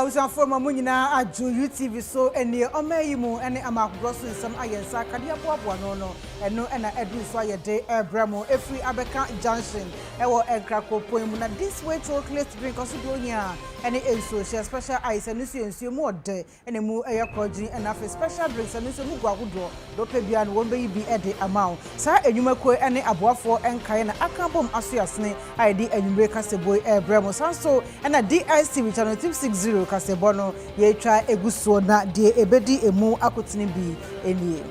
I was on former Munina at UTV so and near Omeyimu and Amak Grosso some Ayensa Kadia Bono and no and Edwin Fire Day Bramo every Abeka Junction Ewo Ekrako Poemuna this way to clear drink Osidonia and it is social special ice and you more day and a more air project and after special drinks and so Mugwa Woodro Dopebian won't be at the amount. Sir and you make any Abuafo and Kayana Akabom Asiasne ID and you break us a boy Bramo Sanso and a DIC channel 260 Kasebono ye try eguso na de ebedi emu akotini bi enie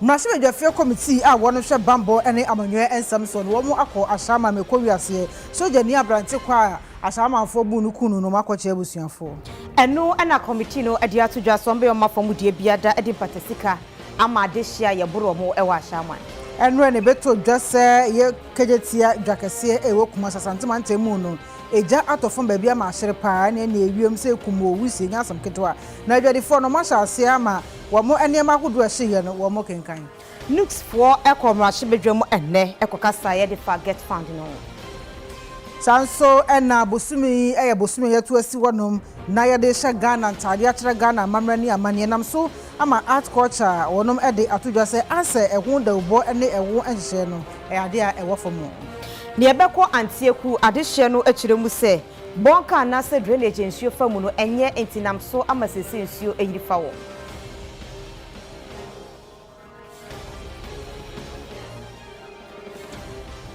Mrashe Jafia committee a wono hwe bambo ene amanwe ensamson wo mu akọ ashama mekowiase soja ni abrante kwa ashama afọ bu nukunu no makoche abusuafo eno ana committee no ade atodwa so mbe omafo die biada ade patesika ama de hia ye boro mo ewa ashama eno ne beto dwase ye kejetia dwakese ewo kuma sasantema ntemu no eja atofon baabi ama ahyere paa na ewiem se kumo wusi nya asam ketwa na adwadefo no masha ase ama wamo enema hodo ahye no wamo kenkan nux for ekomrashe bedwam enne ekokasa ye de forget fund no sanso ena bosumi bosumi yetu asi wonom na ye de hye Ghana ntade akere Ghana mamrani amane nam so ama art culture wonom de atodwa se ase ehun da ubo ene ewo enhye no ade a ewo fomo ne ebekọ antieku adehye no akiremu se bonka na se drainage nsuo famu no enye entinam so amasese nsuo eyirifa wo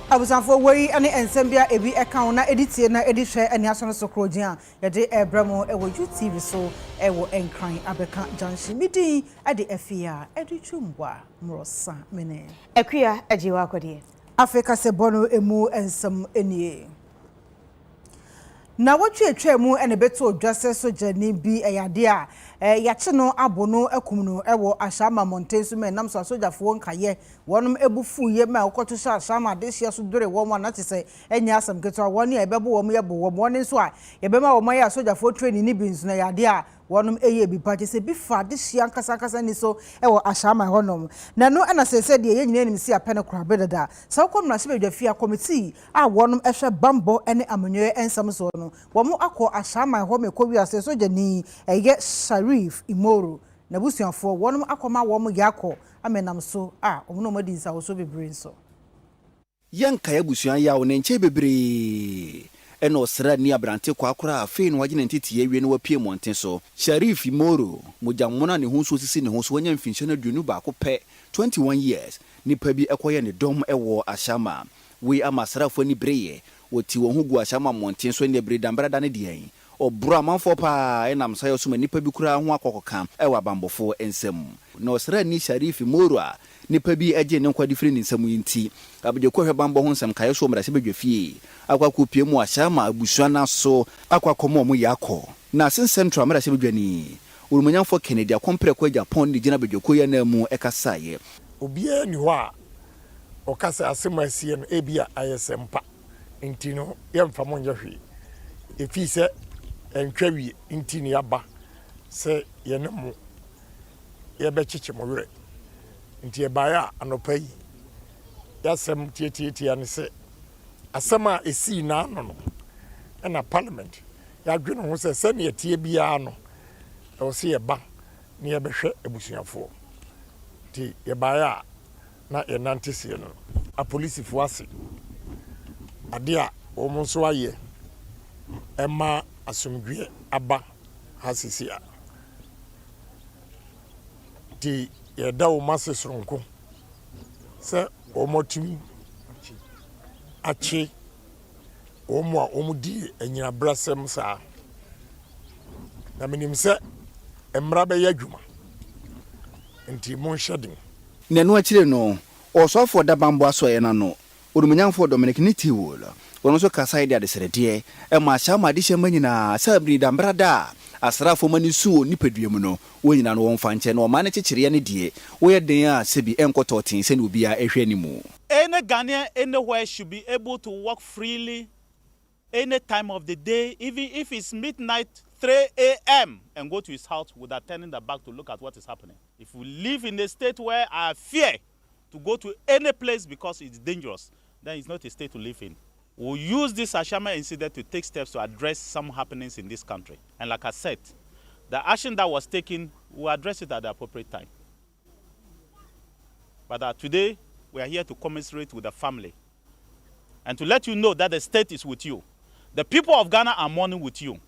abusanfo wei ane ensembia ebi eka na editie na edihwe ane aso no sokroji a yede ebramo ewo UTV so ewo enkran abeka junction midi ade afia edutwumbwa mrosa mene akua ajiwa akode Africa se bono emu ensam enie na wotwe atwa mu ene beto odwase so jani bi eyade a yache no abono akumno ewo ashama montensu me nam so asojafo nkaye wonum ebufu ye ma okoto sha ashama de hia so dore wo mo na tese enya asam keto woni ebebo wo mo ye bo wo mo ne so a yebema wo mo ye asojafo training ni bi nso na yade a wonum eye bi pa tese bi fa de hia nkasa ni so ewo ashama honom na no ana sese de ye nyina nim si apene kura bedada sa ko na se bedwafia committee a wonum ehwe bambo ene amanyo ensam so no wo mo akọ ashama ho me kowi ase so jani eye Sharif Imoro na busuafo wonum akoma wo mo yakọ amenam so a omuno madi nsa wo so bebre nso yanka ya busuan ya wo ne nche bebre eno sra ni abrante kwa akora afi no wagye ntiti ye wie no wapie monten so Sharif Imoro mojamona ne ho so sisi ne ho so wanya mfinhye na duonu ba ko pe 21 years nipa bi ekoye ne dom ewo ashama we amasrafo ni breye woti wo hugu ashama monten so ne bre dambrada ne dian obro amanfo pa enam sayo so nipa bi kura ho akokoka ewa bambofo ensem na osra ni Sharif Imoro a nipa bi aje ne nkwadi firi ne nsam yinti abje kohwe bambo ho nsem kaye so mra se bedwafie akwakopie mu ashama abusua na so akwakomo mu yakọ na sen central mra se bedwani urumanyamfo Kennedy akompre kwa Japan ni gina bedwokoya na mu ekasaye obia ni ho a okasa asemasie no ebia ayesempa ntino yemfa mo nyahwe efi se entwawie ntini yaba se yenemu yebechiche mo were nti ebaya anopai yasem tietietia ne se asema esi na ano no na parliament ya dwene ho se ne tie bia no o se yeba ne yebehwe ebusuafo nti yebaya na enantese no a police fuase ade a wo mo so aye ema asumdwe aba hasisia di yeda wo masesronko se o motim achi o mo a o mudi anyina brasem sa na minim se emra be yadwuma nti mo nhedin nenu akire no osofo da bambo asoye na no urumanyamfo Dominic Nitiwola wono so kasa ide adeserede e ma ashama de hyema nyina sabri dambrada asrafo mani suo nipaduam no wonyina no wonfa nche no ma ne kyekire ne die wo ye den a sebi enkototin se ne obia ehwe ni mu any Ghanaian anywhere should be able to walk freely any time of the day, even if it's midnight 3 a.m. and go to his house without turning the back to look at what is happening. If we live in a state where I fear to go to any place because it's dangerous, then it's not a state to live in. We'll use this Ashama incident to take steps to address some happenings in this country. And like I said, the action that was taken, we'll address it at the appropriate time. But today, we are here to commiserate with the family and to let you know that the state is with you. The people of Ghana are mourning with you,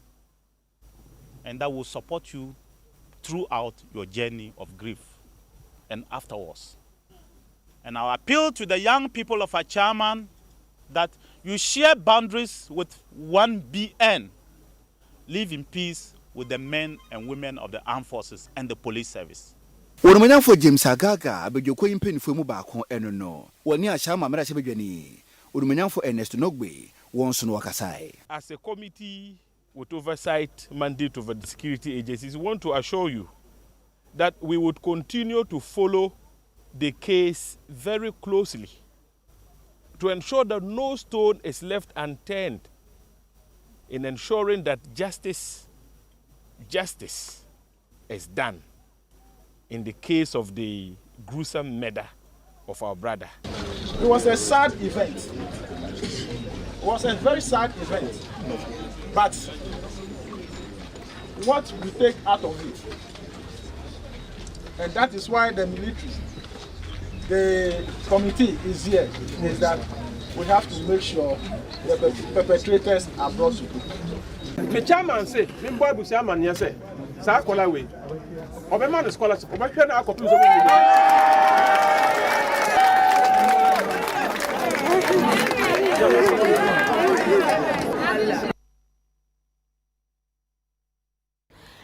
and that will support you throughout your journey of grief and afterwards. And our appeal to the young people of Achaman that you share boundaries with 1BN. Live in peace with the men and women of the armed forces and the police service. Urumanyafo James Agaga abejoko impenifu mu baako eno no. Woni Ashama mara sebedwani. Urumanyafo Ernest Nogbe wonso no wakasai. As a committee with oversight mandate over the security agencies, we want to assure you that we would continue to follow the case very closely to ensure that no stone is left unturned in ensuring that justice is done in the case of the gruesome murder of our brother. It was a sad event. It was a very sad event. But what we take out of it, and that is why the military, the committee is here, is that we have to make sure the perpetrators are brought to book. The chairman said, "Member of chairman, yes, sir. Sir, call away. Obama the scholarship. Obama can now conclude."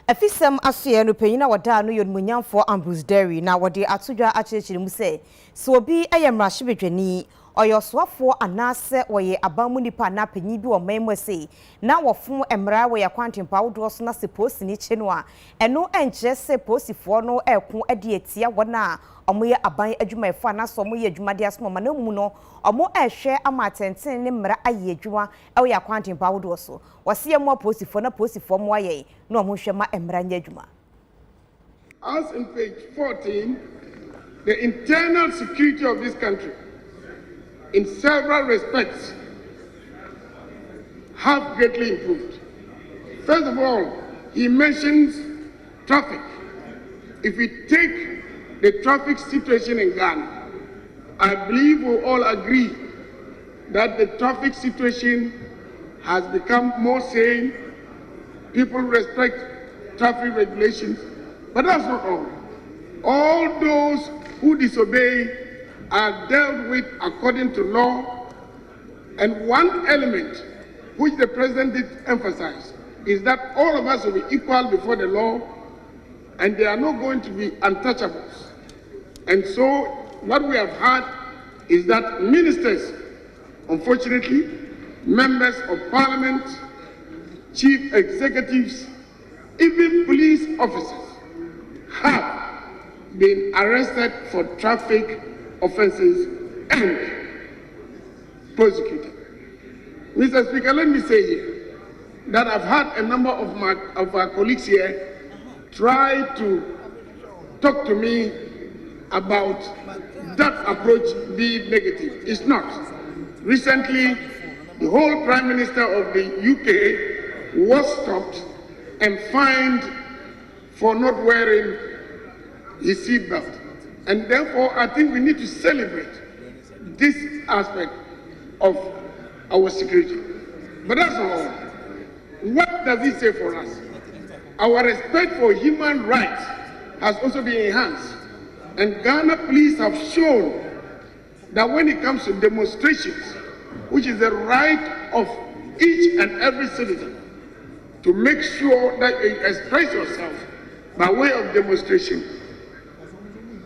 Afisem asoye no panyina wada no yonmunyamfo Ambrose Derry na wode atodwa akyerɛkyerɛ mu sɛ so obi ayemra hyebedwani oyoswafo anase woye abamu nipa na panyi bi wo manmu se na wofo emra wo yakwantempa wodo so na se posi ni kye no a eno enkyerɛ se posifo no ɛko ade atia wona omoye aban adwumayefo anaso omoye adwumade asoma na mu no omo ehwe ama tenten ne mra aye adwuma ɛwo yakwantempa wodo so wase mo posifo na posifo mo aye na omo hwe ma emra nya adwuma. As in page 14, the internal security of this country in several respects have greatly improved. First of all, he mentions traffic. If we take the traffic situation in Ghana, I believe we all agree that the traffic situation has become more sane. People respect traffic regulations, but that's not all. All those who disobey are dealt with according to law, and one element which the president did emphasize is that all of us will be equal before the law, and there are not going to be untouchables. And so what we have had is that ministers, unfortunately, members of parliament, chief executives, even police officers have been arrested for traffic offenses and prosecuted. Mr. Speaker, let me say here that I've had a number of our colleagues here try to talk to me about that approach being negative. It's not. Recently, the whole Prime Minister of the UK was stopped and fined for not wearing his seatbelt. And therefore, I think we need to celebrate this aspect of our security. But that's all. What does it say for us? Our respect for human rights has also been enhanced. And Ghana police have shown that when it comes to demonstrations, which is the right of each and every citizen to make sure that you express yourself by way of demonstration,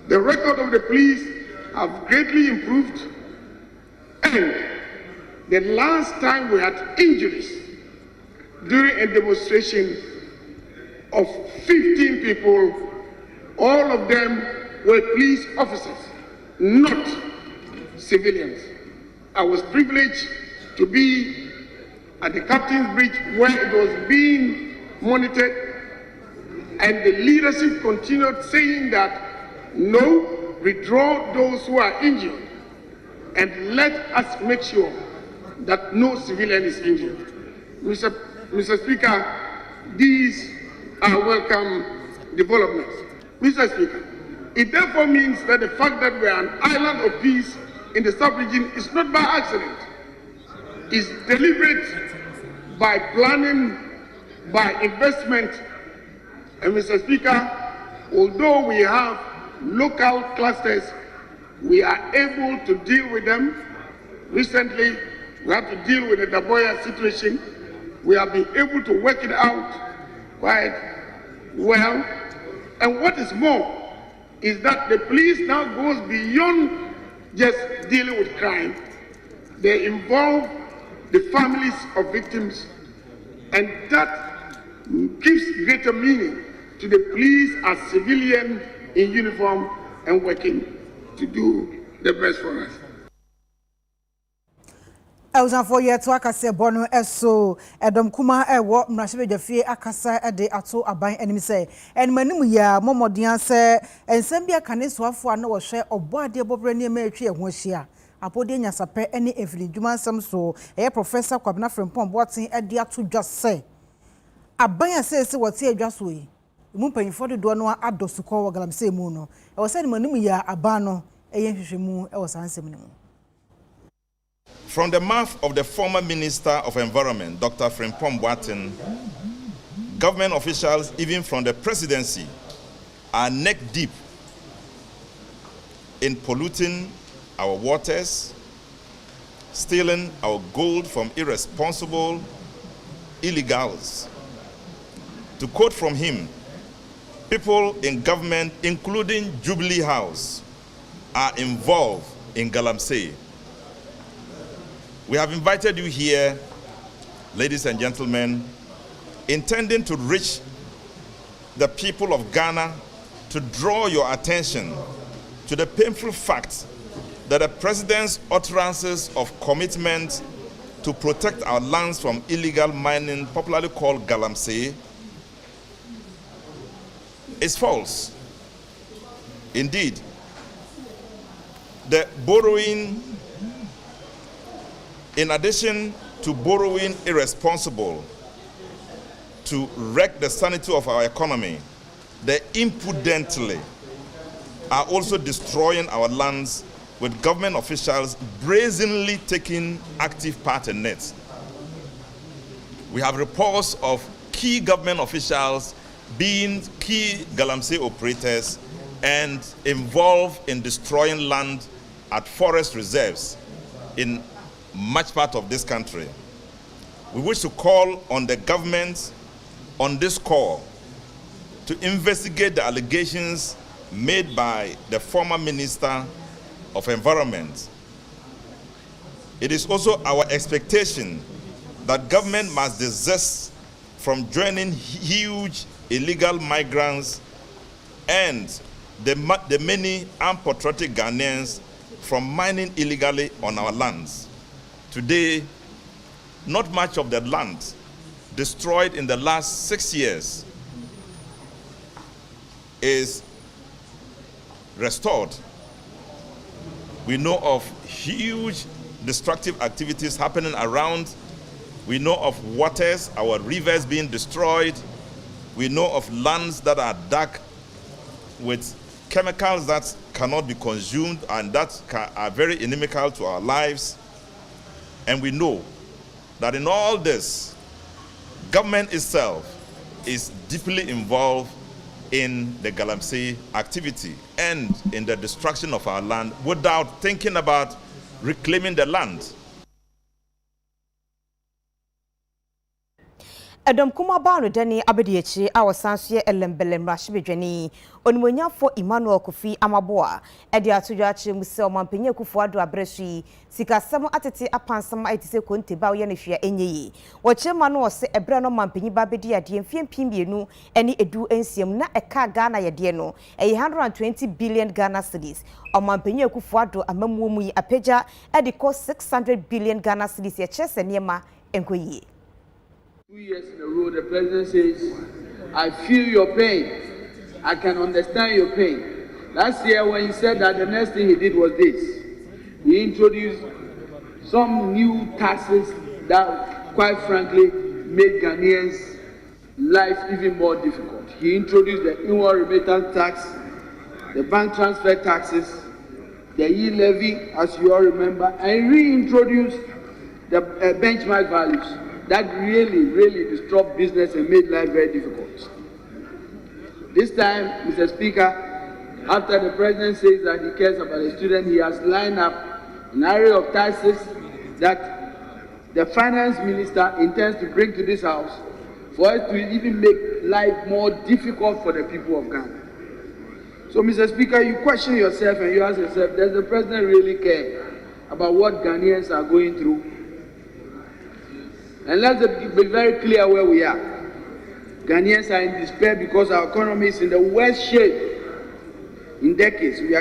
the record of the police have greatly improved, and the last time we had injuries during a demonstration of 15 people, all of them were police officers, not civilians. I was privileged to be at the Captain's Bridge when it was being monitored, and the leadership continued saying that no, withdraw those who are injured, and let us make sure that no civilian is injured. Mr. Speaker, these are welcome developments. Mr. Speaker, it therefore means that the fact that we are an island of peace in the sub-region is not by accident. It's deliberate by planning, by investment. And Mr. Speaker, although we have local clusters, we are able to deal with them. Recently, we had to deal with the Daboya situation. We have been able to work it out quite well. And what is more is that the police now goes beyond just dealing with crime. They involve the families of victims, and that gives greater meaning to the police as civilian in uniform and working to do the best for us. For year to akase bono eso edom kuma ewo mrahye bedwafie akasa ede ato aban enim se en manimu ya momodian se ensem bia kane soafo na wo hwe obo ade bobre ne ma atwi eho hia apode nyasape ene efiri dwuma nsem so eye professor Kwabena Frimpong Boaten ede ato dwa se aban asese wote adwa so yi mu panyifo do no adosuko wo galamse mu no e wo se ne manimu ya aban no eye hwehwemu e wo sansem ne mu. From the mouth of the former Minister of Environment, Dr. Frimpong Boaten, government officials, even from the presidency, are neck deep in polluting our waters, stealing our gold from irresponsible illegals. To quote from him, people in government, including Jubilee House, are involved in Galamsey. We have invited you here, ladies and gentlemen, intending to reach the people of Ghana to draw your attention to the painful fact that the president's utterances of commitment to protect our lands from illegal mining, popularly called Galamsey, is false. Indeed, the borrowing, in addition to borrowing irresponsible to wreck the sanity of our economy, they impudently are also destroying our lands, with government officials brazenly taking active part in it. We have reports of key government officials being key Galamsey operators and involved in destroying land at forest reserves in much part of this country. We wish to call on the government on this call to investigate the allegations made by the former Minister of Environment. It is also our expectation that government must desist from joining huge illegal migrants and the many unpatriotic Ghanaians from mining illegally on our lands. Today, not much of the land destroyed in the last 6 years is restored. We know of huge destructive activities happening around. We know of waters, our rivers being destroyed. We know of lands that are dark with chemicals that cannot be consumed and that are very inimical to our lives. And we know that in all this, government itself is deeply involved in the Galamsey activity and in the destruction of our land without thinking about reclaiming the land. Edom kuma baanu dani abediechi awasansuye elembele mrashibedwani onimonyafo Emmanuel Kofi Amaboa edi atudwache muse omampenye kufuado abreshi sikasem atete apansam aitise konteba oye nehwia enyeyi wochema no wose ebre no mampenyi babedi ade mfiempiembienu eni edu ensiem na eka Ghana yede no 120 billion Ghana cedis omampenye kufuado amamuomu yi apeja edi ko 600 billion Ghana cedis ye chese niema enkoyi. 2 years in a row, the president says, I feel your pain. I can understand your pain. Last year, when he said that, the next thing he did was this. He introduced some new taxes that, quite frankly, made Ghanaians' life even more difficult. He introduced the inward remittance tax, the bank transfer taxes, the e-levy, as you all remember, and reintroduced the benchmark values that really disrupted business and made life very difficult. This time, Mr. Speaker, after the president says that he cares about the student, he has lined up an array of taxes that the finance minister intends to bring to this house for us to even make life more difficult for the people of Ghana. So, Mr. Speaker, you question yourself and you ask yourself, does the president really care about what Ghanaians are going through? And let's be very clear where we are. Ghanaians are in despair because our economy is in the worst shape in decades. We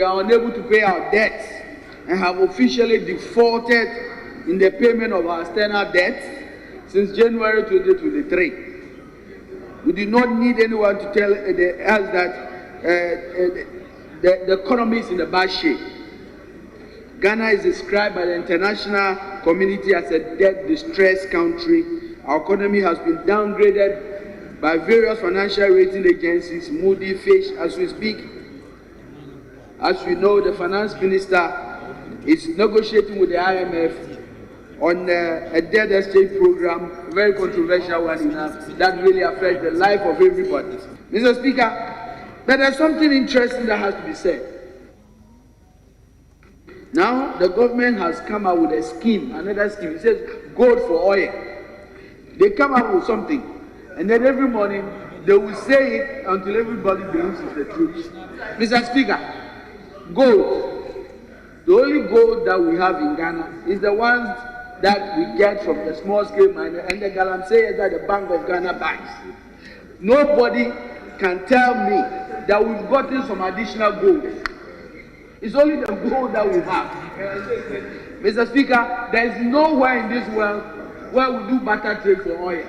are unable to pay our debts and have officially defaulted in the payment of our external debts since January 2023. We do not need anyone to tell us that the economy is in a bad shape. Ghana is described by the international community as a debt-distressed country. Our economy has been downgraded by various financial rating agencies, Moody's, Fitch, as we speak. As we know, the finance minister is negotiating with the IMF on a debt exchange program, very controversial one enough, that really affects the life of everybody. Mr. Speaker, but there's something interesting that has to be said. Now, the government has come out with a scheme, another scheme. It says gold for oil. They come out with something, and then every morning they will say it until everybody believes it's the truth. Mr. Speaker, gold, the only gold that we have in Ghana is the ones that we get from the small-scale miner and the galamsey that the Bank of Ghana buys. Nobody can tell me that we've gotten some additional gold. It's only the gold that we have. Mr. Speaker, there is nowhere in this world where we do barter trade for oil.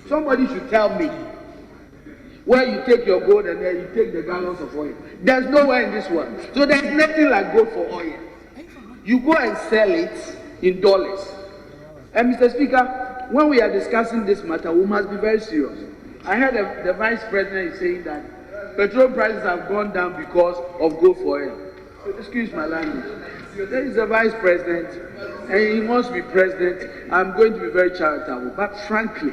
Somebody should tell me where you take your gold and then you take the gallons of oil. There's nowhere in this world. So there's nothing like gold for oil. You go and sell it in dollars. And Mr. Speaker, when we are discussing this matter, we must be very serious. I heard the Vice President is saying that petrol prices have gone down because of gold for oil. Excuse my language. There is a Vice President and he wants to be president. I'm going to be very charitable. But frankly,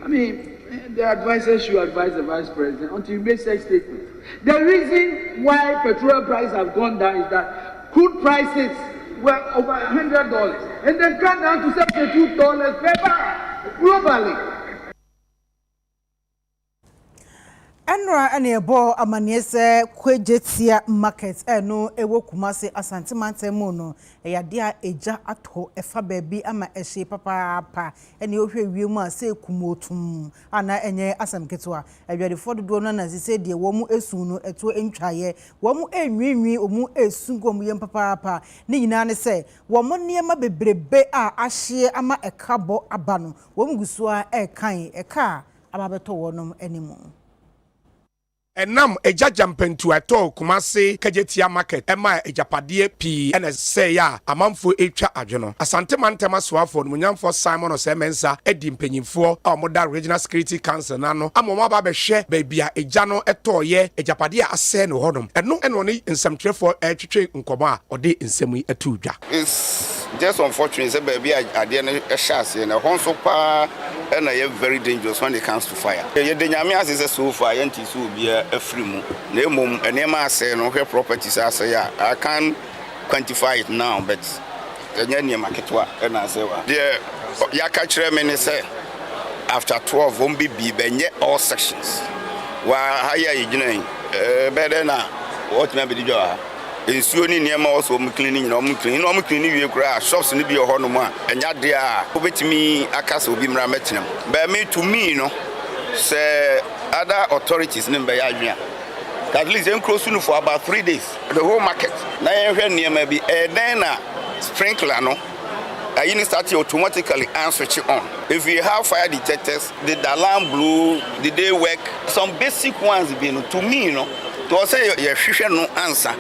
I mean, the advisors should advise the Vice President until you make such statements. The reason why petrol prices have gone down is that crude prices were over $100 and then cut down to $72 per barrel globally. Enra ene ebo amaniese kwejetia market eno ewo Kumasi Asante Mantemu no eyade a eja ato efa baabi ama ehye papa ene ohwe wiemu a se kumotum ana enye asamketo a edwadefo dodo no na sise de wo mu esu no eto entwaye wo mu enwinwi omu esu gom yem papa ne nyina ne se wo mo niema bebrebe a ahye ama ekabo abano wo mu guso a ekan eka ababeto wonom animu. Enam ejaja mpentu ato Kumasi Kejetia market ema ejapade pi ene se ya amanfo etwa adwono Asante Mantema soafo no munyamfo Simon Osemensa edi mpanyimfo a moda Regional Security Council nano amoma ba behwe baabia eja no etoye ejapade ase no hodom eno ne nsamtrefo etwetwe nkomo a ode nsemu atudwa. It's just unfortunate say baabia ade no ehase na honso pa and are very dangerous when it comes to fire. The Nyamias is a so far, and it will be a free move. Name and Emma say no her properties. I say, I can't quantify it now, but the Nyanya Maketwa and I say, dear Yakachre Menese after 12 won't be benye all sections. While higher you better now, what may be the job? In Sunni near also cleaning, no cleaning your grass, shops in the Honoma, and yet they are over to me, a castle be Rametinum. But me to me, no, say other authorities named by Adrian. At least I'm close to for about 3 days. The whole market. Now near maybe a dana sprinkler, no. I start automatically and switch it on. If you have fire detectors, the alarm blew, did they work? Some basic ones, to me, you know. to say you hwehwe no answer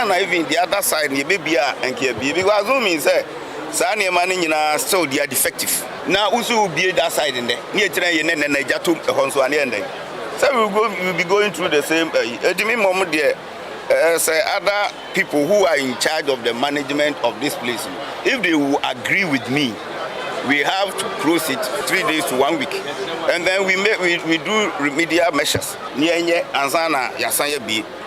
na even the other side ye be and ke be because assuming say sa na man nyina still they are defective na usu be that side in there na tire ye na jato honso ane ende so we will be going through the same edimi mom there say other people who are in charge of the management of this place, if they will agree with me, we have to close it 3 days to 1 week, and then we do remedial measures.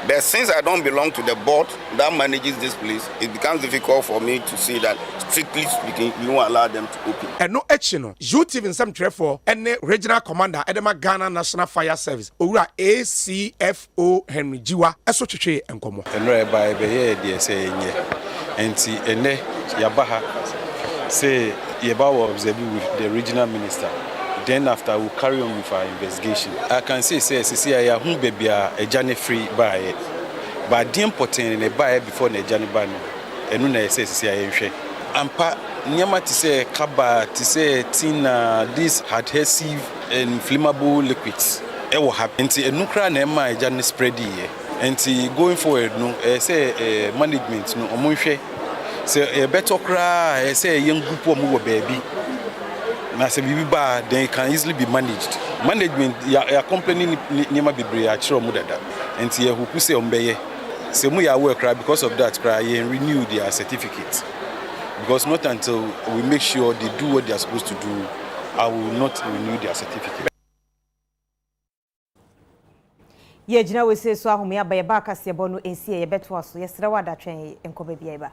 But since I don't belong to the board that manages this place, it becomes difficult for me to see that, strictly speaking, we won't allow them to open. And no action. UTV in some trefo and the regional commander Edema Ghana National Fire Service, Ura ACFO Henry Jiwa, Esochiche and Komo. And right by the say, and see, and Yabaha say Yabawa observe with the regional minister. Then after we'll carry on with our investigation. I can say I who baby a journey free buy, but the important in a buy before the journey ban. And when I say I Ampa Nyama to say Kaba to say Tina this adhesive and flammable liquids. It will happen to a nuclear nema a journey spread here. And going forward, no say management no omushe. Say a better cry, say a young group of move baby. Na se bibi ba then can easily be managed. Management ya company nyema bebre a chiro mu dada. Enti ye huku se ombeye. Se mu ya work because of that cry and renew their certificates. Because not until we make sure they do what they are supposed to do, I will not renew their certificate. Ye jina we se so ahome aba ye ba kase bo no ensi ye beto aso ye sere wada twen enkoba bia ba.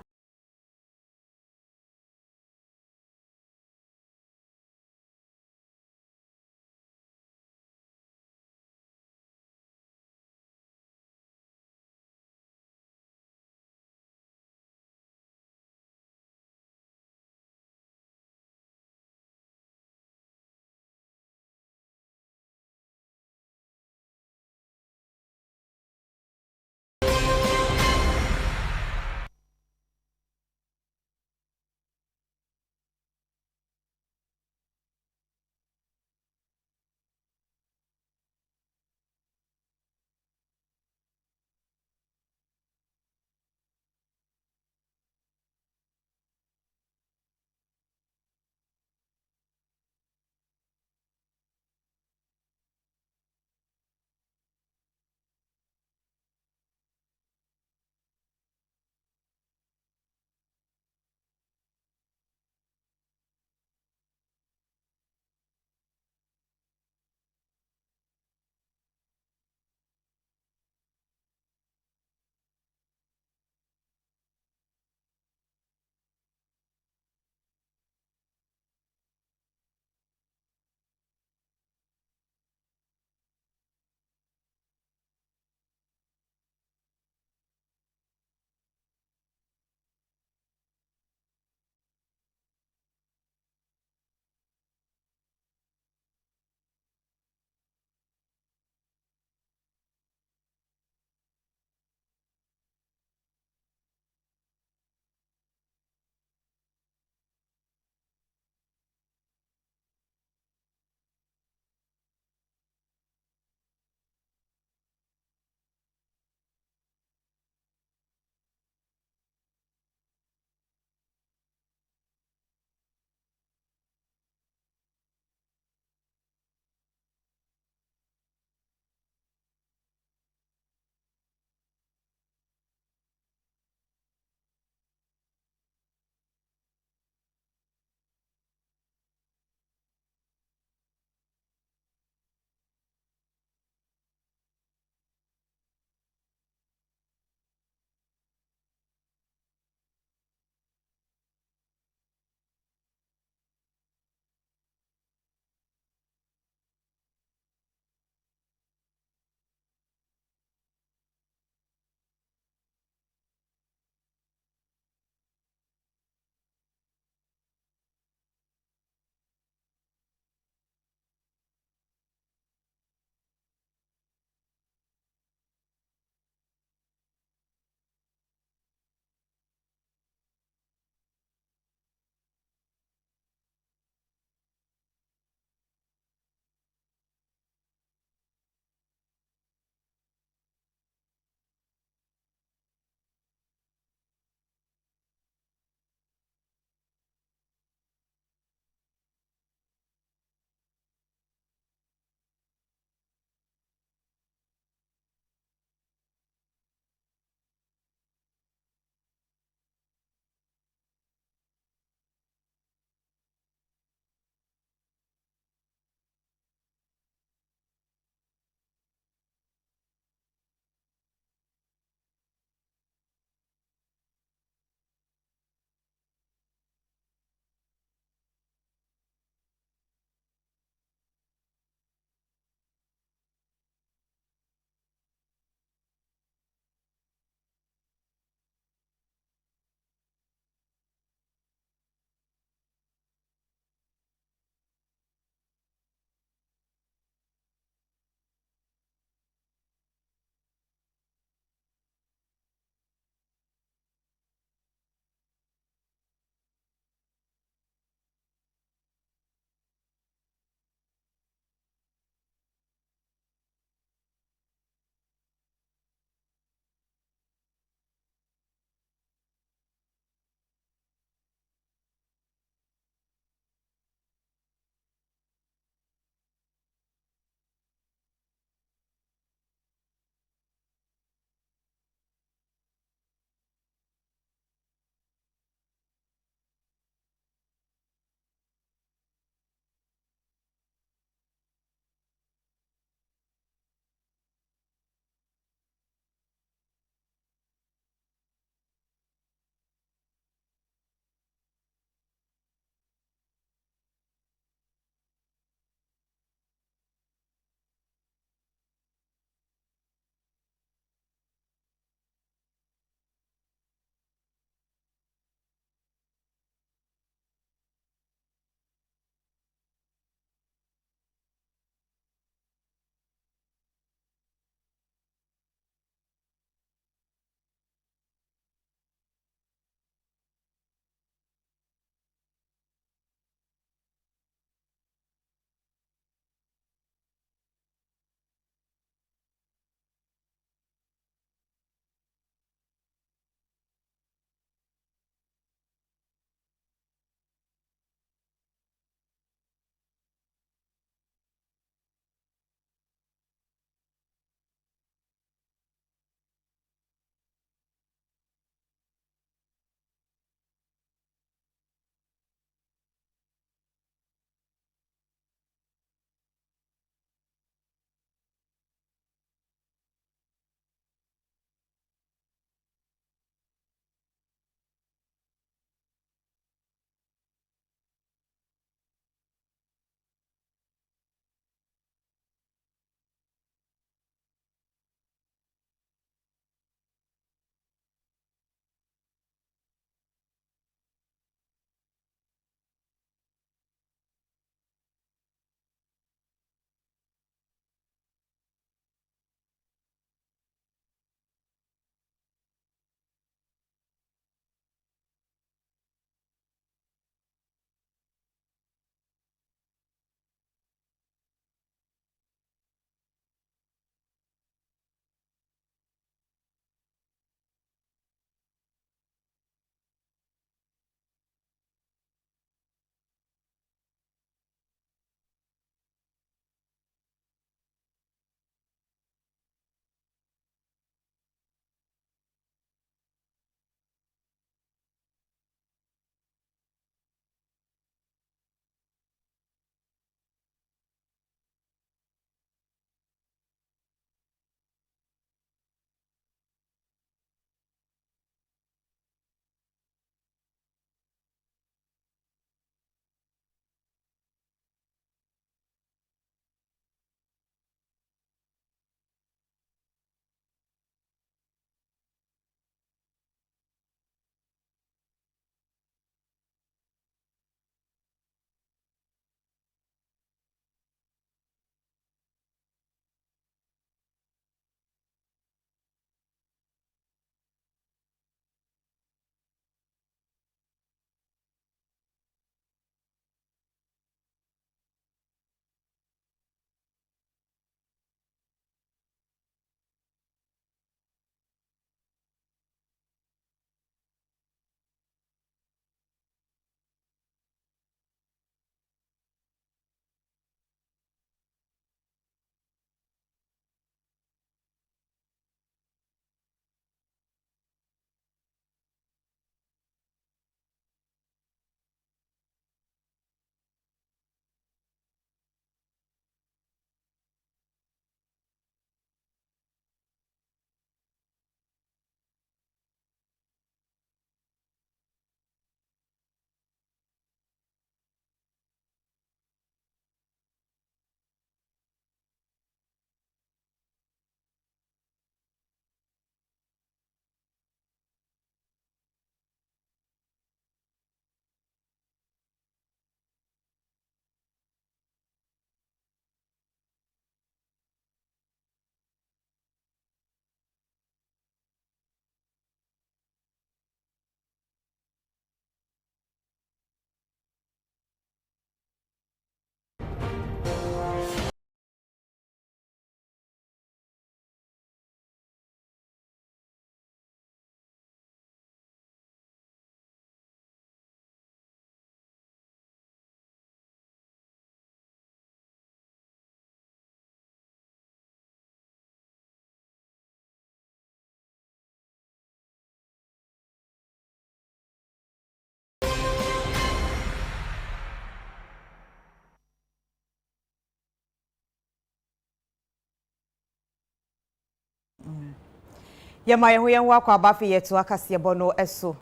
Yema yehoyen wa kwa bafi yetu akase bono eso.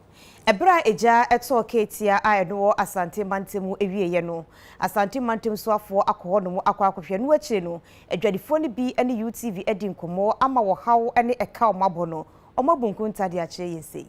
Ebra eja eto ketia a eno Asante Mantemu ewieye no. Asante Mantemu soafo akọ no akwa no akire no. Adwadifo ne bi ene UTV edi nkomo ama wo hawo ene eka omabo no. Omabunku ntade akire yense.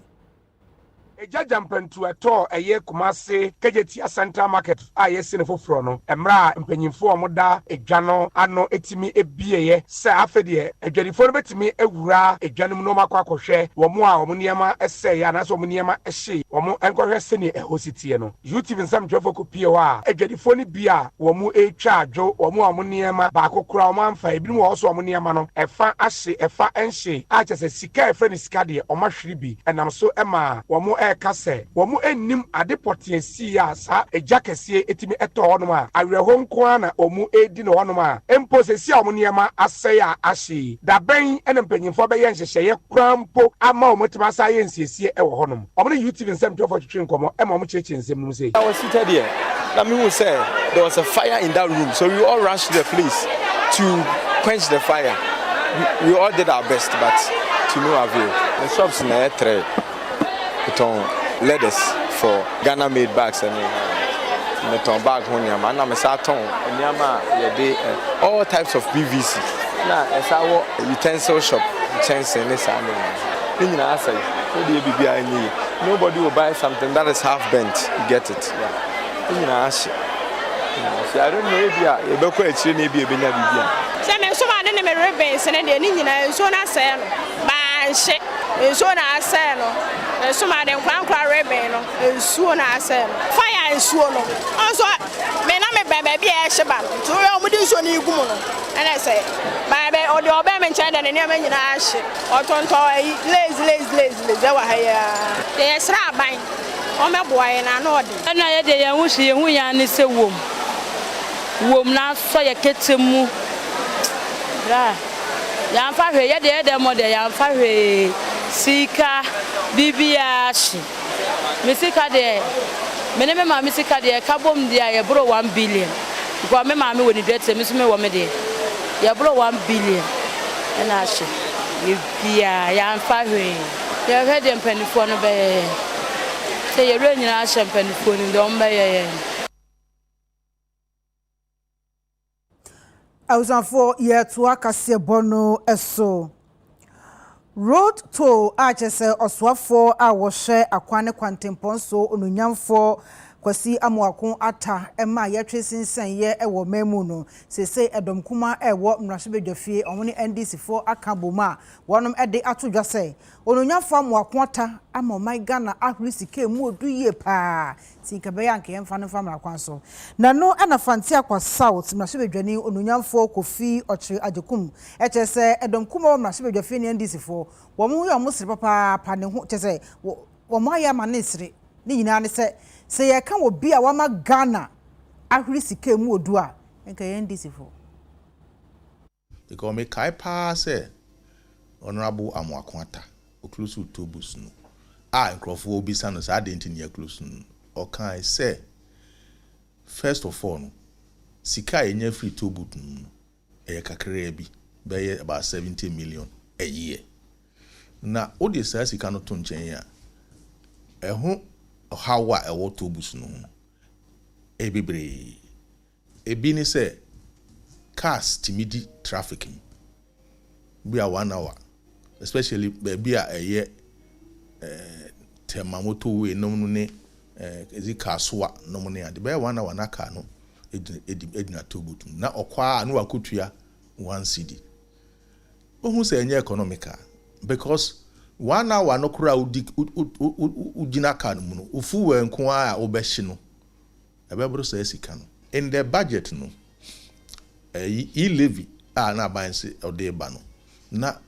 Ejaja mpentu eto eye Kumase Kejeti Central Market a yesine foforo no emra mpanyimfo omoda edwano ano etimi ebieye se afede edwadifo no betimi ewura edwanum no makwakohwe womo a womo niema ese ya na so womo niema ehye womo enkohwe sene ehositie no YouTube nsam twefo kopie wa edwadifo ni bia womo etwa adwo womo a womo niema ba kokura womo amfa ebinim wo so womo niema no efa ahye efa enhye a chese sika efa ni sika de omahwere bi enam so ema womo kase womu ennim ade potensi ya sa ejakese etimi eto honum a awerehon ko na omu edi no honum a emposesi a omu niema asaya ahye da ben ene mpanyimfo be ye nhyehyeye krampo ama omutima sa ye nsiesie e wo honum omu YouTube nsem twofo twetwe nkomo ema omu cheche nsem num sei. I was seated here. Now me will say there was a fire in that room, so we all rushed to the police to quench the fire. We all did our best, but to no avail. The shops in the trade. Letters for Ghana made bags and meton bag honyama na me saton nyama ye all types of PVC na esawo utensil shop chancing this and nyina asay so dey bibia any nobody will buy something that is half bent, you get it. Nyina ashe I don't know bia e be ko akire na bia benya bibia se me so ma ne me rebens ne de nyina so na asay no ba nche so na asay no so ma de kwankwa reben no ensuo na ase no fire ensuo no also me na me bebe bia e hye ba no to we omudi nsuo ni igumu no ene se ba be o de obe me nchen de ne ne nyina ahye otonto lazy wa ha ya de sra ban o me boye na no de na ye de ye huhye ye hu ya ne se wom na so ye ketemu bra ya fa hwe ye de mo de ya fa hwe sika bibiashi misika de meneme ma misika de kabom de ya bro 1 billion kwa me ma me woni dete mi so me wo me de ya bro 1 billion na ashi bibia ya mfa hwe ya he de mpanifo no be se ye re nyina ashi mpanifo ni de omba ye Awusanfo ye to akase bono eso road toll achese oswafo a wo hye akwane kwantemponso onunyamfo kwasi amoakon ata ema yetwe sinsan ye ewo memu no sese edomkuma ewo mrashibedwafie omone NDC fo akaboma wonom ede atodwase onunyamfo amoakon ata ama my Ghana ahrisike mu oduye pa tinkabeya nke yemfa no famra kwanso na no ana fanti akwa south mrashibedwani onunyamfo kofi ochi ajekum echese edomkuma mrashibedwafie ne NDC fo womu yo musiri papa pa ne ho chese womu aya manisiri ni nyina ne se ye kan obi a wama Ghana ahrisike mu odu a enka ye NDC fo because me kai pa say honorable amoakon ata oklusu tobus no nkrofo obi sano sa identity close no o kan say first of all no sika enye free tobut no e kakra bi be about 70 million a year na odi sa sika no to nchen ya eho hawa ewo tobus no ebibre ebi ni say cars timidi trafficking be a 1 hour especially be a year tema motorway no ne ezi kaswa no ne ade be 1 hour na ka no edina tobut na okwa na wakotua 1 cedi ohun say enye economical because 1 hour no kura ujina ka no no ufu we nko a obehye no ebebro say sika no in the budget no levy na banse odeba no na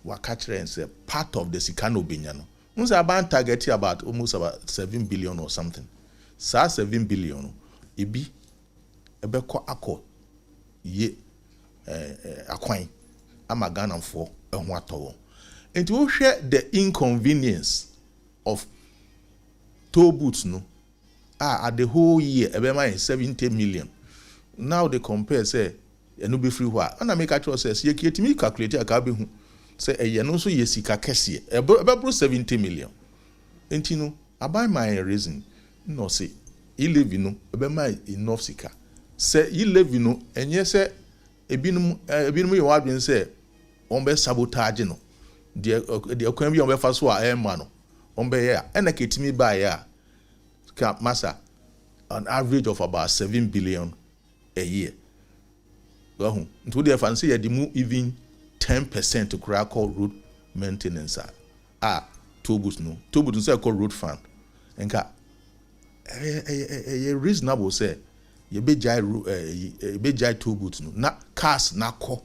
wakachre and say part of the sikano benya no unse aban target about almost about 7 billion or something sa 7 billion ibi ebekọ akọ ye akwan ama Ghana for ehun atowo enti wo hwe the inconvenience of toll booths no at the whole year ebema 70 million now they compare say enu be free wha na make actual says ye kietimi calculate aka be hu say ɛyɛ no nso yɛ sika kɛseɛ ɛbɛboro 70 million enti no aban my reason no say e-levy no ɛbɛma enough sika say e-levy no ɛnyɛ sɛ ebinom yɛ wadwen sɛ on bɛ sabotage no de kwan bi on bɛ fa so a ɛma no on bɛ yɛ ɛna ketimi ba yɛ a ka masa an average of about 7 billion a year. Well, into the fancy, you move even 10% to crack road maintenance. Tobus no. Tobus say called road fund. And a reasonable say, you be jai tobus no. Na cars na ko.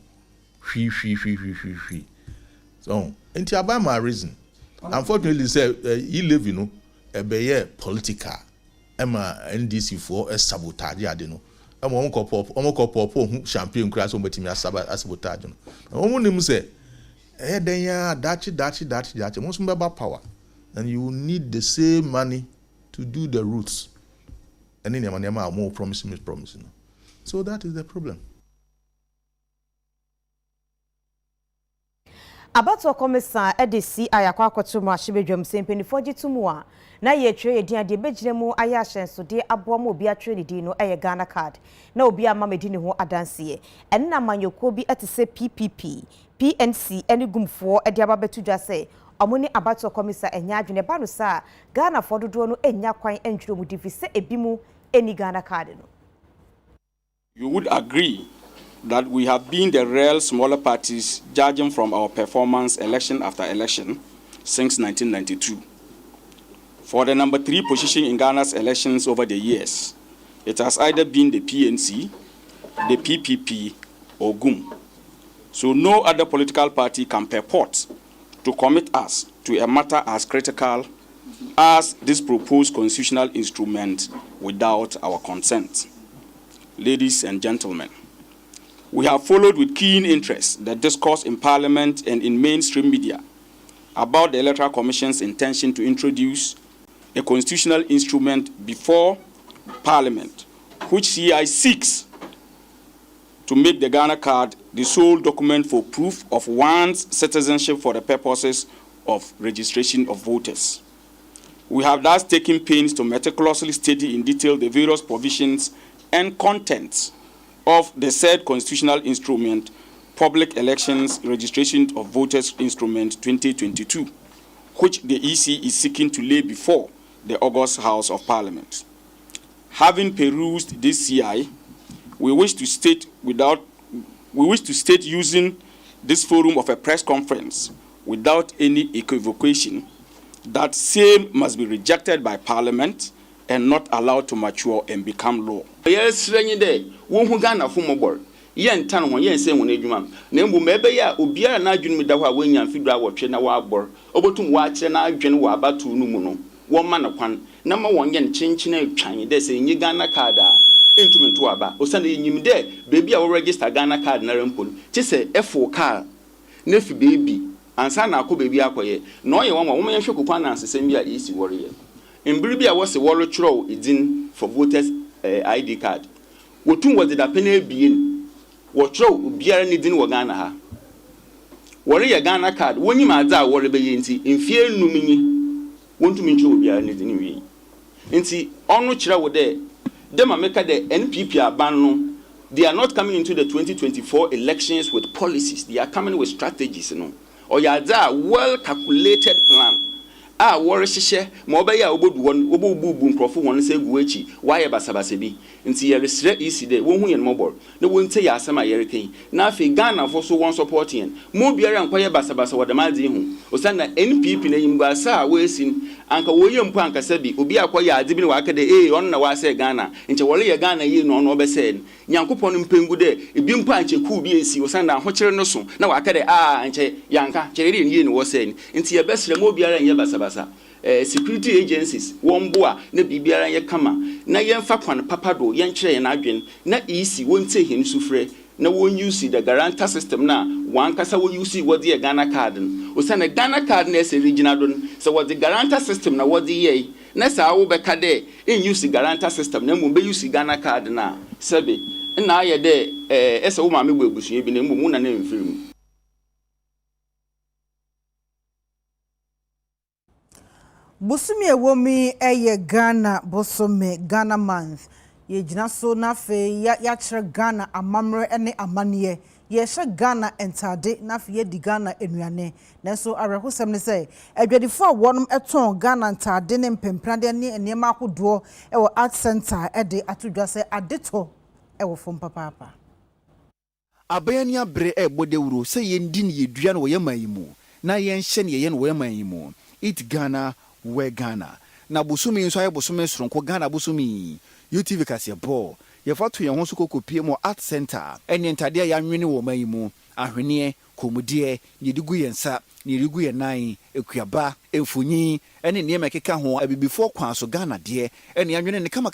So, into about my reason. Unfortunately, say you live, you know, a be political. Emma NDC for a sabotage ade no emo omo champagne kra so betimi sabotage no omo nim say den ya dachi mo so be power and you need the same money to do the routes and in your more promising no. So that is the problem. Abato komisa edisi ayakwa akoto ma hibedwam sempeni foji tumu a na ye tire ye dia de begire mu aya ahyenso de abo ma obi atire ne din no eye Ghana card na obi ama medi ne ho adanse enna manyoko bi atise PPP PNC eni gumfo ede ababetu dwa se omuni abato komisa enya adwene ba no sa Ghana fo dodo no enya kwan entwiro mu divise ebimu eni Ghana card no. You would agree that we have been the real smaller parties judging from our performance election after election since 1992. For the number 3 position in Ghana's elections over the years, it has either been the PNC, the PPP, or GUM. So no other political party can purport to commit us to a matter as critical as this proposed constitutional instrument without our consent. Ladies and gentlemen, we have followed with keen interest the discourse in Parliament and in mainstream media about the Electoral Commission's intention to introduce a constitutional instrument before Parliament, which CI seeks to make the Ghana card the sole document for proof of one's citizenship for the purposes of registration of voters. We have thus taken pains to meticulously study in detail the various provisions and contents of the said constitutional instrument, Public Elections Registration of Voters Instrument 2022, which the EC is seeking to lay before the August House of Parliament. Having perused this CI, we wish to state using this forum of a press conference without any equivocation that same must be rejected by Parliament and not allowed to mature and become law. Yes, rainy day. Won't Ghana for more. Yen tan one yen say when edwuma. Na mbu mebe ya obiara na adwunu me da ho a wanya fidura wotwe na wa abor. Obotum wa kire na adwene wa abatu no mu no. Wo ma na kwan. Na ma won yen chinchina atwan de say nyi Ghana card a entum nto aba. Osana enyim de beebi a wo register Ghana card na rempol. Chi say F4 car na fi beebi. Ansa na akọ beebi akoye. Na oye won wo ma yen hwe kokwa na asesem bi a esi woreye. Mbiri bi a wo se wolo chro edin for voters ID card. Wotum wo de da pena ebien. Wo chro obiara ne din wo Ghana ha. Wore ye Ghana card, wonyi ma adza wore be ye nti mfie nnum nyi. Wontum nchi obiara ne din wi. Nti onu kire wo de ma meka de NPP aban no, they are not coming into the 2024 elections with policies. They are coming with strategies, no. Or ya adza well calculated plan. Wore hihye ma obeya obodu won obobubu nkrofo won se gu echi waye basabase bi nti ye resre isi de won hu ye mobor na wonte ya asema ye rekan na afi Ghana fo so won support yen mo biara nkwaye basabase wodamadi hu osanna NPP na yimbasa a wesin anka woye mpo anka sabi obi akwaye ade bi na waka de on na wase Ghana nche wole ye Ghana ye no no obese nyankopon mpengu de ebi mpo anche ku bi esi osanna ho kire no so na waka de nche yanka kire ni ye ni wose nti ye besre mo biara nye basabase security agencies womboa na bibiara ye kama na yemfa kwan papado yenkire na adwen na EC wonte hin sufre na won use the guarantor system na wan kasa won use what the Ghana card osana Ghana card na se regional don so what the guarantor system na what the ye na sa wo beka de in use guarantor system na mo be use Ghana card na sebe na aye de ese wo ma me gbebusu bi na mo mu na na mfirim. Busumi ewomi eye Ghana bosome Ghana month. Ye jina so na fe ya chere Ghana amamre ene amanie. Ye she Ghana entade na fe ye di Ghana enuane. Nanso arehosem ne say adwadifo a wonom eton Ghana entade ne mpemprade ne enema akodo e wo art center e de atodwa say adeto e wo fom papa. Abayani abre bode wuro say yendi ne yedua no wo yemayimu. Na yenhye ne ye no wo yemayimu. Eat Ghana we Ghana. Na busumi nso aye busumi sronko Ghana busumi. UTV kase bo. Ye fatu ye ho so kokopie mo art center. Eni entade ya nwene wo mayimu. Ahwene, komudie, nidigu yensa, nidigu yenan, ekuaba, emfunyi, eni niema keka ho abibifo kwan so Ghana de. Eni anwene ne kama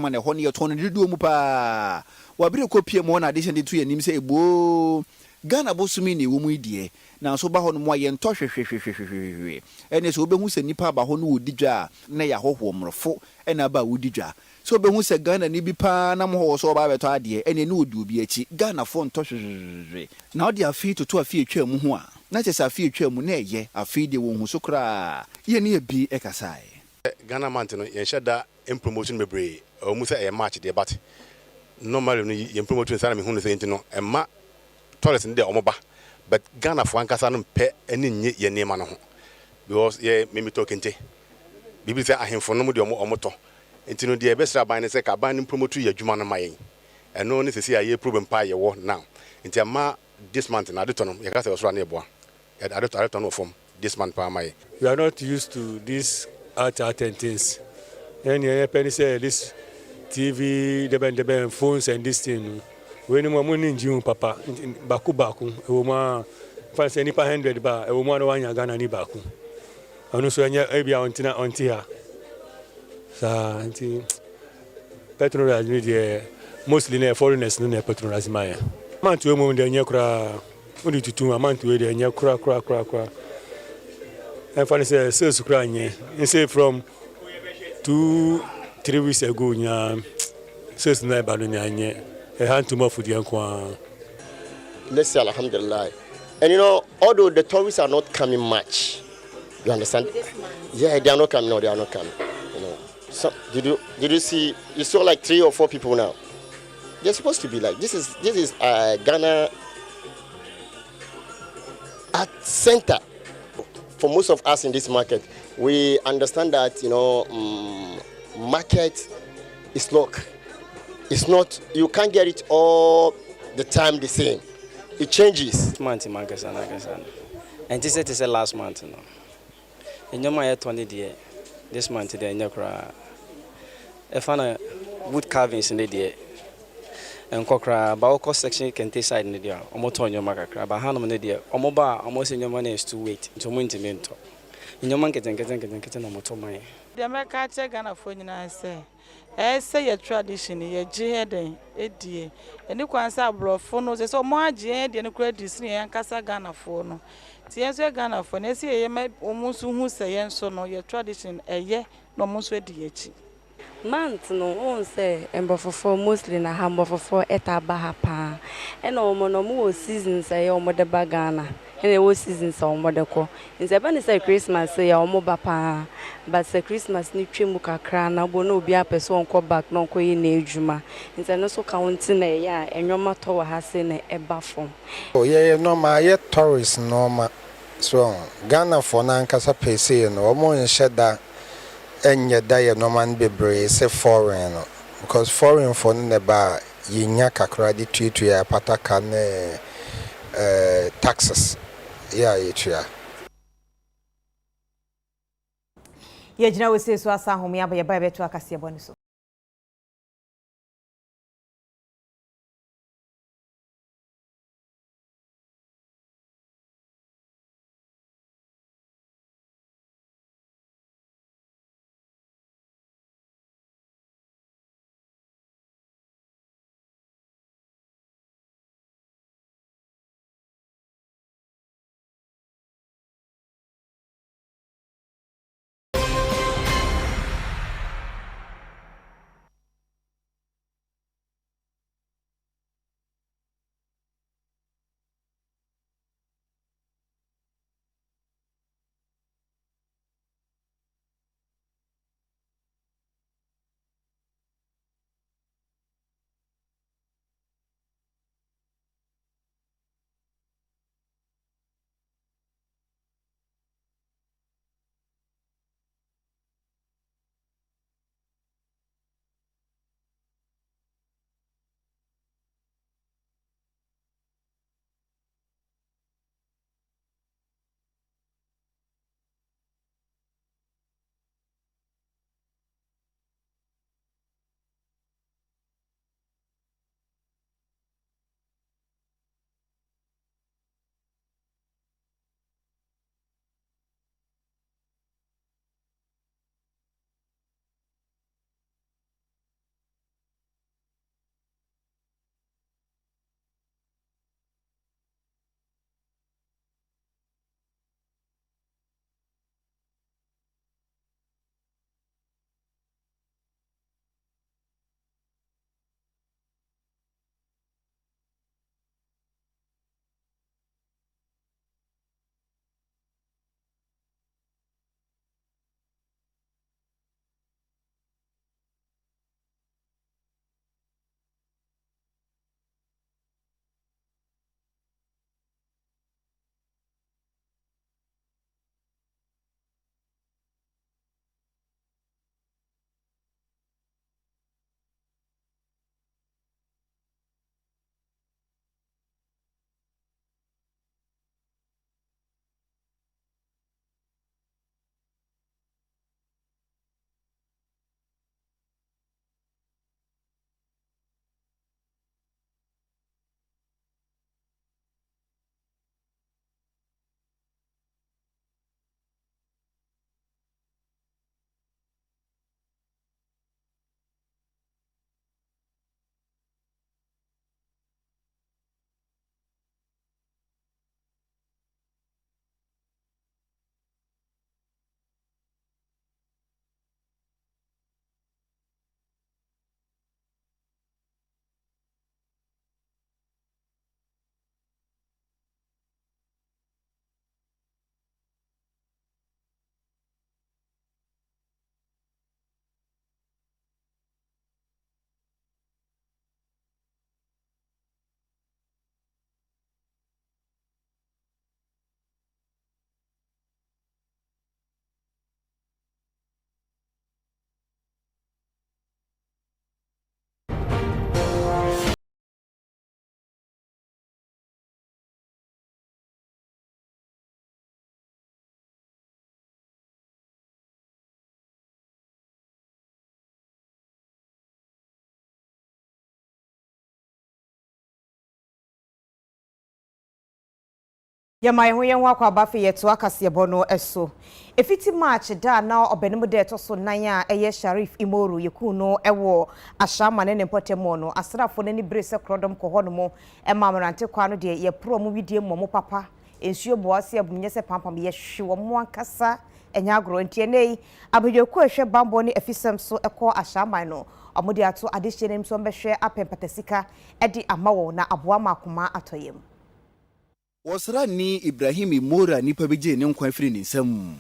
na ho ne yeton ne didu mu pa. Wabire kopie mo na addition de tu ye nim se ebo. Ghana bosumi ni wo mu die na so ba ho no mo ye nto hwehwehwehwehwe ene so obehu se nipa ba ho no wodidwa na ya hoho mrofo ena ba wodidwa so obehu se Ghana ni bi pa na mo ho so ba beto ade ene ne odi obi achi Ghana fo nto hwehwehwe na odi afi to afi etwa mu ho a na chese afi etwa mu na eye afi de wo hu so kra ye ne bi ekasai Ghana month no ye sheda in promotion bebre o mu se e match de but normally no ye promotion sana me hu no se ntino e ma toilets in the omoba, but Ghana for Ankasa pe any ye name on because ye mimi talking te. Bibi say ahim for no mudi omoto. Intino the best rabbi and say caban promote ye jumana my and no need to see a ye problem pie ye war now. Into ma this month in Adutonum, ye got was running boy. At Aduton form this month pa my. We are not used to this art and things. And ye penny say this TV, the phones and this thing. When we are in papa, baku, Oma, fancy any 100 bar, a woman one Ghana ni baku. And also, I on tia. So, petrol as mostly foreigners, no petrol as my. Man to a moment, the Nyakra, only to 2 a month to the Nyakra. And fancy says crying, and say from 2-3 weeks ago, says never balloon. Let's say alhamdulillah. And you know, although the tourists are not coming much, you understand? Yeah, they are not coming. No, they are not coming. You know, so did you see? You saw like 3 or 4 people now. They're supposed to be like this is Ghana art center. For most of us in this market, we understand that market is locked. It's not, you can't get it all the time the same. It changes. Month in and this is the last month. In your my 20 day, this month today in your cry. If I wood carvings in the day and cockra, Baoko section can take side in the day, or motor in your macra, but hand on the day, or mobile, almost in your money is to wait to win to mentor. In your monkey and getting a motor money. The American Ghana for you, I say. Say your tradition, your jihad, edie, and you can say, bro, for no, so more jihad and credit Disney and Casa Ghana for no. Tienzo Ghana for Nessie, you may almost who say, so no, your tradition, a year, no most with the Month no on say embo for mostly na hambo for etaba pa and no more seasons say o mode bagana and the whole seasons o mode ko in say Christmas say o mo pa but say Christmas ni twemu kakra na bo na obi apeso onko back no ko yi na ejuma in say no so counting na ya enwoma to wa ha say na eba form oh yeah normal yeah tourist normal so Ghana for na nkasa pese no o mo nsheda enye daye no man bebre say foreign because foreign for neba yinya kakra di tutu ya pataka ne taxes yeah yetua ye jina we say so asa homi aba ye ba beto akase boni so Yama yehoyen wa kwa bafe yeto akase bono eso. Efiti March da na obenemu de to so nan a eye Sharif Imoru yeku no ewo ashama ne mpotemo no asrafo ne ni brese krodom ko hono mo e mamrante kwa no de ye pro mu widie mo papa ensuo boase abunye se pampam ye hwe mo ankasa enya agro ntie nei abedweku ehwe bambo ne efisem so eko ashama no omode ato adehye ne so mbehwe apempatesika edi amawo na aboa makoma atoyem. Wasrani Ibrahim Mora nipa beje ne nkwan firi nsam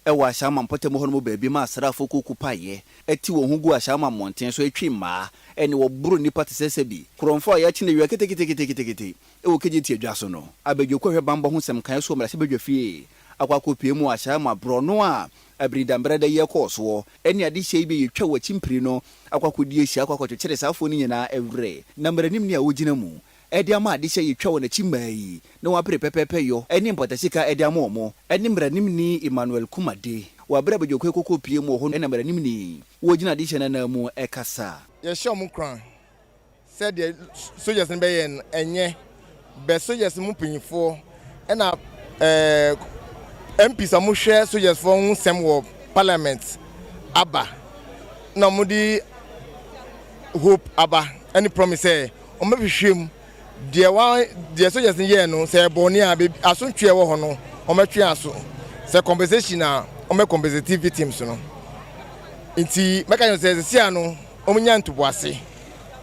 ewa ashama mpotemo hono mo baabi ma asrafo kokupaye eti wo hugu ashama monten so etwi ma ene wo buru nipa tesese bi kromfo ya chi ne wi ketekete ewo kejeti adwaso no abedweko hwe bambo ho sem kan so mra se bedwafie akwakopie mu ashama brono a abridambrada ye koso ene ade hye bi yetwa wachimpiri no akwakodi ehia akwakotwekere safo ni nyina evre na mranim ne a wogina mu edi ama ade hye yetwa wona chimbai na wapre pepepe yo eni mpotasika edi ama omo eni mranim ni Emmanuel Kumade wabra bedweko ekokopie mu ho ena mranim ni wogina ade hye na mu ekasa ye show mu kran said the soldiers nbe yen enye be soldiers mu pinyifo ena MP samu hwe soldiers for nsem wo parliament aba na mudi hope aba any promise o mehwehwem the soldiers here no say boni a asuntwe wo ho no o metwe aso say compensation na o me compensative victims no nti meka yo say sia no o munya ntuboase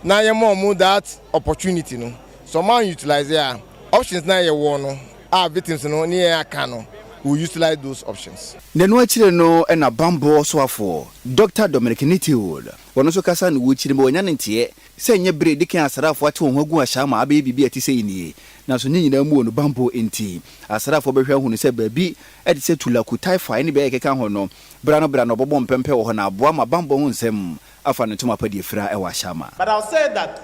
na ye mo that opportunity no so man utilize ya options na ye wo no a victims no ni ye aka no we utilize those options. Nenu achire no ena bambo soafo Dr. Dominic Nitiwood wono so kasa no wuchire mo nya ntie se nye bre dikan asrafo ate ho agu ashama abe bibi ati se ni na so nyina mu no bambo enti asrafo behwe hunu se baabi edi se tulaku taifa ni be keka ho no brano bobo mpempe wo ho na aboa ma bambo hu nsem afa no tuma padi efra e wa ashama. But I'll say that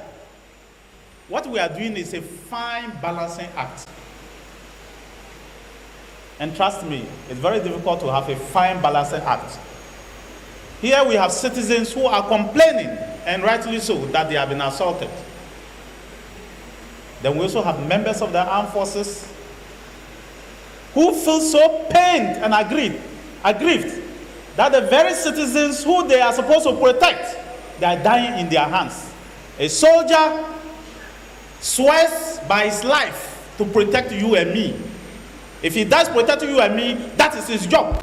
what we are doing is a fine balancing act. And trust me, it's very difficult to have a fine balancing act. Here we have citizens who are complaining, and rightly so, that they have been assaulted. Then we also have members of the armed forces who feel so pained and aggrieved that the very citizens who they are supposed to protect, they are dying in their hands. A soldier swears by his life to protect you and me. If he dies protecting you and me, that is his job.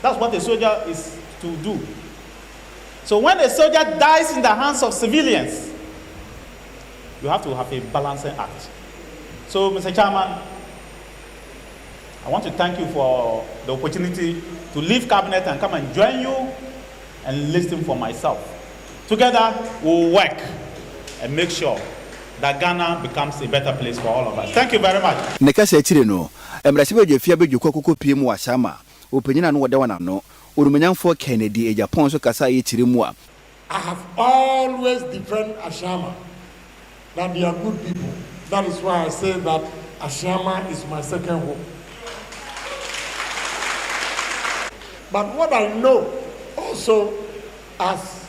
That's what a soldier is to do. So when a soldier dies in the hands of civilians, you have to have a balancing act. So, Mr. Chairman, I want to thank you for the opportunity to leave cabinet and come and join you and listen for myself. Together, we'll work and make sure that Ghana becomes a better place for all of us. Thank you very much. Nekasa chire no, emrasibe dwafia bedweko kokopie mu ashama. Openyina no wode wana no. Urumenyanfo Kennedy Japan so kasa ye chire mu a. I have always defended Ashama, that they are good people. That is why I say that Ashama is my second home. But what I know also as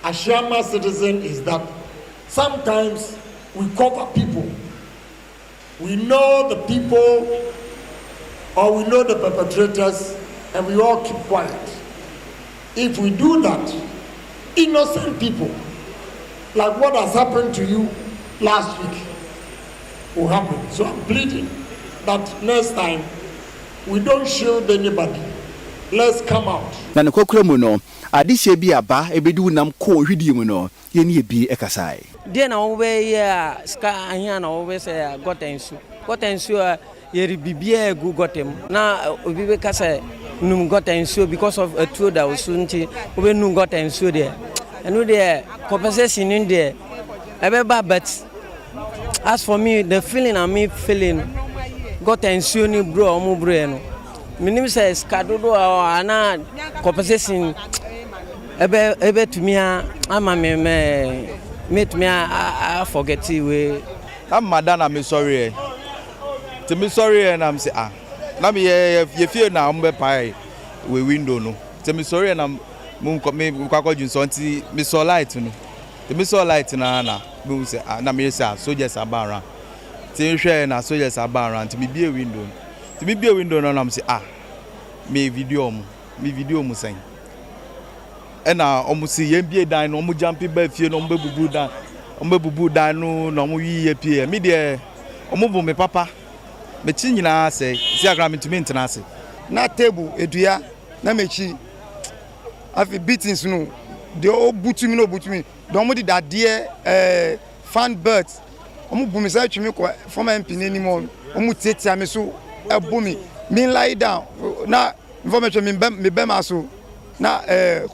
Ashama citizen is that sometimes we cover people. We know the people or we know the perpetrators and we all keep quiet. If we do that, innocent people, like what has happened to you last week, will happen. So I'm pleading that next time we don't shield anybody. Let's come out. Na nekokura mu no, adihye bi aba ebedu nam ko hwidi mu no, ye ne bi ekasai. Die na wo be ya ska ahia na wo be say gotensu. Gotensu ye bibia egu gotem. Na obi be kasa num gotensu because of a true that was sunti wo be num gotensu there. Enu there compensation in there. Ebeba but as for me the feeling I'm feeling gotensu ni bro omo bro no. Minim says kadodo ana compensation ebe to me ama me I forget we I'm madam me sorry to me sorry and I'm say na me ye feel na am be pai we window no to me sorry and I'm me kwakọ junso nti me so light no to me so light na me say na me say soldiers about Tin hwe na soldiers aba around me be a window. To me be a window no am say me video mu sen. E na omu si yen bie dan no omu jump ba fie no omu bebubu dan no na omu wi pie. Me de omu bu me papa. Me chi nyina say si agra me to me ntena ase. Na table edua na mechi afi beatings no de obutumi no obutumi do omu di dade fan birds omu bu me say twimi ko former MP nani mo omu tetia me so ebo me lie down na information me be ma so na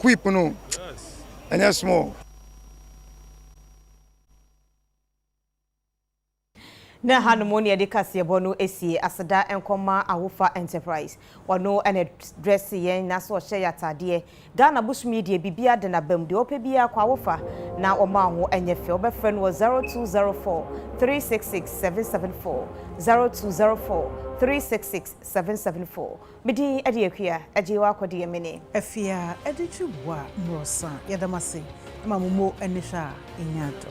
whip no enya small. Na harmony de kase bono esi asada enkoma awofa enterprise wano ene dress yen na so hye yatade Ghana Bush Media bibia de na bam de opebia kwa awofa na oma ho enyefe obefre no 0204 366 774 0204 366 774 midi ade akua ajewa akode yemene afia ade twubwa brosa yadamase mamumo enisha inyato